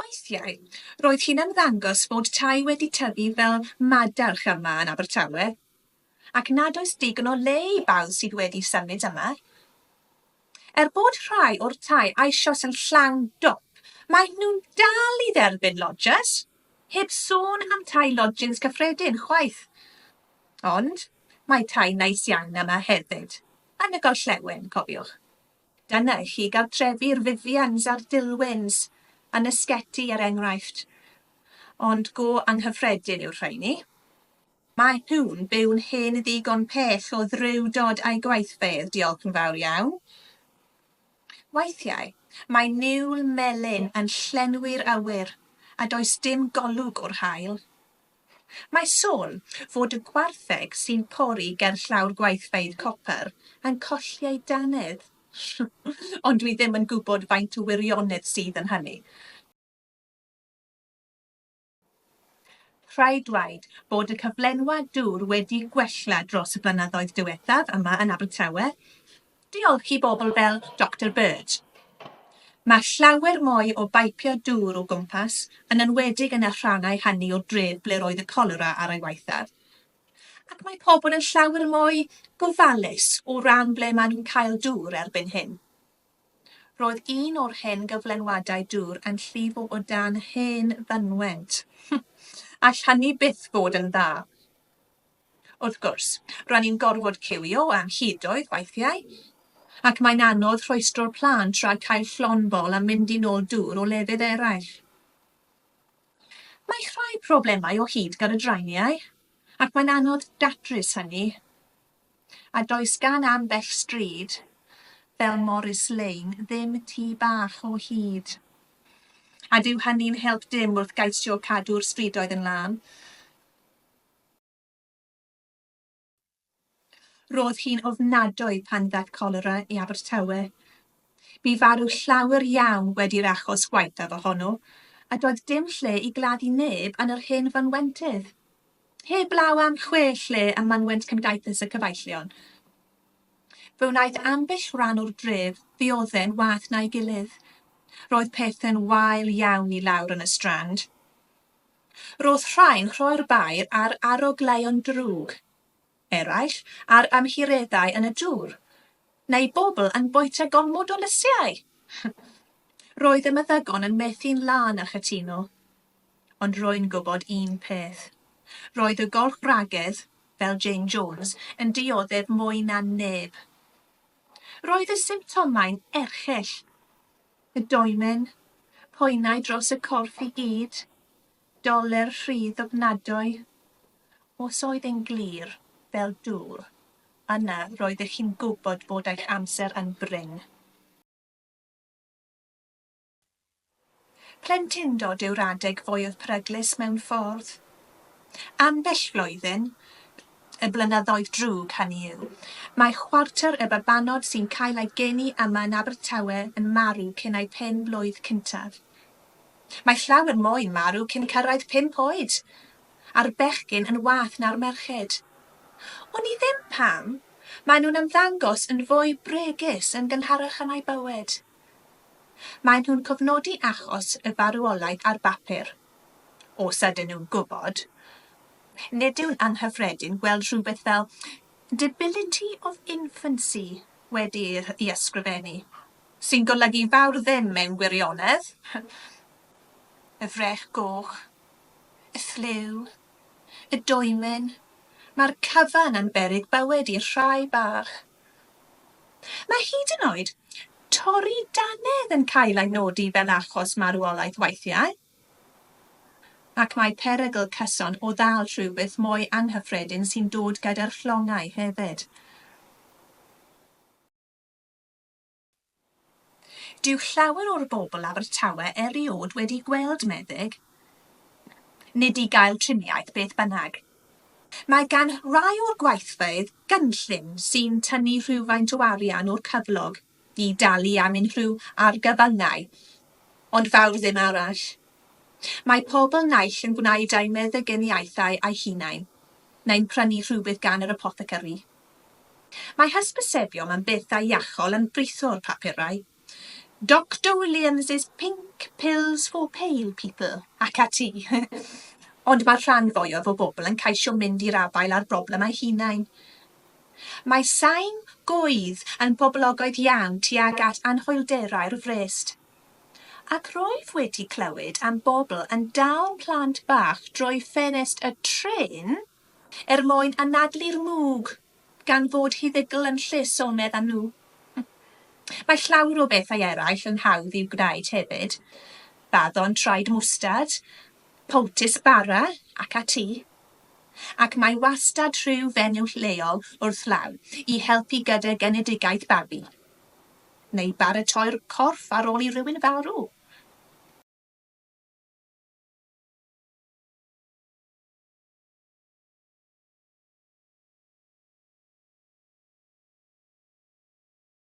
Weithiau, roedd hi'n ymddangos fod tai wedi tyfu fel madarch yma yn Abertawe, ac nad oes digon o le I bawb sydd wedi symud yma. Bod rhai o'r tai eisoes yn llawn dop, mae nhw'n dal I dderbyn lodges, heb sôn am tai lodgings cyffredin chwaith. Ond mae tai neis iawn yma hefyd, yn y gorllewin, cofiwch. Dyna chi gael trefi'r Vivians a'r Dilwyns yn ysgeti enghraifft, ond go anghyffredin yw'r rheini. Mae nhw'n byw'n hen ddigon pell o ddrewdod a'i gweithfeydd, diolch yn fawr iawn. Weithiau, mae niwl melyn yn llenwi'r awyr, a does dim golwg o'r haul. Mae sôn fod y gwartheg sy'n pori ger llawr gweithfeydd copr yn colli ei dannedd. Ond dwi ddim yn gwybod faint o wirionedd sydd yn hynny. Rhaid dweud bod y cyflenwad dŵr wedi gwella dros y blynyddoedd diwethaf yma yn Abertawe. Diolch I bobl fel Dr Bird. Mae llawer mwy o baipio dŵr o gwmpas, yn enwedig yn y rhannau hynny o dref ble roedd y colera ar ei waethaf. Ac mae pobl yn llawer mwy gofalus o ran ble maen nhw'n cael dŵr erbyn hyn. Roedd un o'r hen gyflenwadau dŵr yn llifo o dan hen fynwent. All hynny byth fod yn dda. Wrth gwrs, rhan ni'n gorfod cywio am hudoedd weithiau, ac mae'n anodd rhoestro'r plant rhag cael llonbol a mynd I nôl dŵr o lefydd eraill. Mae rhai problemau o hyd gyda draeniau, ac mae'n anodd datrys hynny. A does gan ambell stryd, fel Morris Lane, ddim tŷ bach o hyd. A dyw hynny'n help dim wrth geisio cadw'r strydoedd yn lan. Roedd hi'n ofnadwy pan ddaeth colera I Abertawe. Bu farw llawer iawn wedi'r achos gwaethaf ohono, a doedd dim lle I gladdu neb yn yr hen fynwentydd. Heb law am 6 lle ym mynwent Cymdeithas y Cyfeillion. Fe wnaeth ambell ran o'r dref ddiodde'n wath na'i gilydd. Roedd pethau'n wael iawn I lawr yn y strand. Roedd rhai'n rhoi'r bair ar arogleion drwg, eraill ar amhireddau yn y dŵr, neu bobl yn bwyta gormod o lysiau. Roedd y meddygon yn methu'n lan a chytuno, ond rwy'n gwybod un peth. Roedd y golchwragedd, fel Jane Jones, yn dioddef mwy na neb. Roedd y symptomau'n erchyll. Y doemen, poenau dros y corff I gyd, doler rhydd ofnadwy. Os oedd e'n glir, fel dŵr, yna roedd chi'n gwybod bod eich amser yn brin. Plentyndod yw'r adeg fwyaf peryglus mewn ffordd. Ambell flwyddyn, y blynyddoedd drwg hynny yw, mae chwarter y babanod sy'n cael ei geni yma yn Abertawe yn marw cyn ei pen blwydd cyntaf. Mae llawer mwy'n marw cyn cyrraedd 5 oed, a'r bechgyn yn wath na'r merched. Ond I ddim pam, maen nhw'n ymddangos yn fwy bregus yn gynharach yn ei bywyd. Maen nhw'n cofnodi achos y farwolaeth ar bapur. Os ydyn nhw'n gwybod, nid yw'n anghyffredin gweld rhywbeth fel debility of infancy wedi'i ysgrifennu, sy'n golygu fawr ddim mewn gwirionedd. Y frech goch, y ffliw, y doemen, mae'r cyfan yn beryg bywyd i'r rhai bach. Mae hyd yn oed torri dannedd yn cael ei nodi fel achos marwolaeth weithiau. Ac mae perygl cyson o ddal rhywbeth mwy anghyffredin sy'n dod gyda'r llongau hefyd. Dyw llawer o'r bobl Abertawe eriod wedi gweld meddyg, nid I gael triniaeth beth bynnag. Mae gan rai o'r gweithfeydd gynllun sy'n tynnu rhywfaint o arian o'r cyflog I dalu am unrhyw argyfyngau, ond fawr ddim arall. Mae pobl naill yn gwneud eu meddyginiaethau eu hunain, neu'n prynu rhywbeth gan yr apothecary. Mae hysbysebion yn bethau iachol yn britho'r papurau. Dr Williams' pink pills for pale people, ac ati. Ond mae'r rhan fwyaf o bobl yn ceisio mynd i'r afael ar broblem eu hunain. Mae sain gwydd yn boblogoedd iawn tuag at anhwylderau'r frest. Ac roedd wedi clywed am bobl yn dal plant bach drwy ffenest y tren mwyn anadlu'r mwg, gan fod huddugl yn llesonedd â nhw. Mae llawer o bethau eraill yn hawdd i'w gwneud hefyd. Baddon traed mwstad, poultice bara ac ati. Ac mae wastad rhyw fenyw leol wrth law i helpu gyda genedigaeth babi. Neu baratoi'r corff ar ôl i rywun farw.